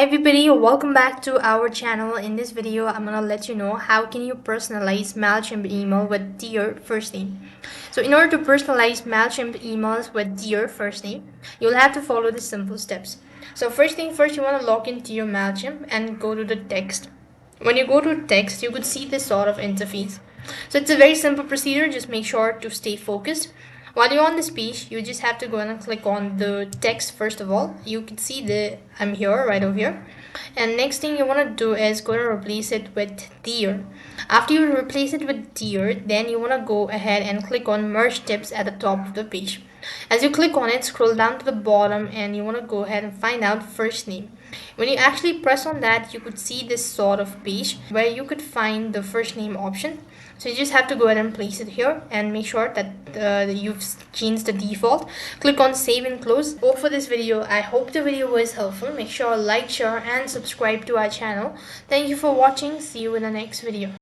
everybody, welcome back to our channel. In this video, I'm gonna let you know how can you personalize Mailchimp email with dear first name. So in order to personalize Mailchimp emails with dear first name, you'll have to follow the simple steps. So first thing first, you want to log into your Mailchimp and go to the text. When you go to text, you could see this sort of interface. So it's a very simple procedure. Just make sure to stay focused. While you're on this page, you just have to go and click on the text first of all. You can see the I'm here right over here. And next thing you want to do is go to replace it with dear. After you replace it with dear, then you want to go ahead and click on merge tips at the top of the page. As you click on it, scroll down to the bottom and you want to go ahead and find out first name. When you actually press on that, you could see this sort of page where you could find the first name option. So you just have to go ahead and place it here and make sure that you've changed the default. Click on save and close. All for this video. I hope the video was helpful. Make sure to like, share and subscribe to our channel. Thank you for watching. See you in the next video.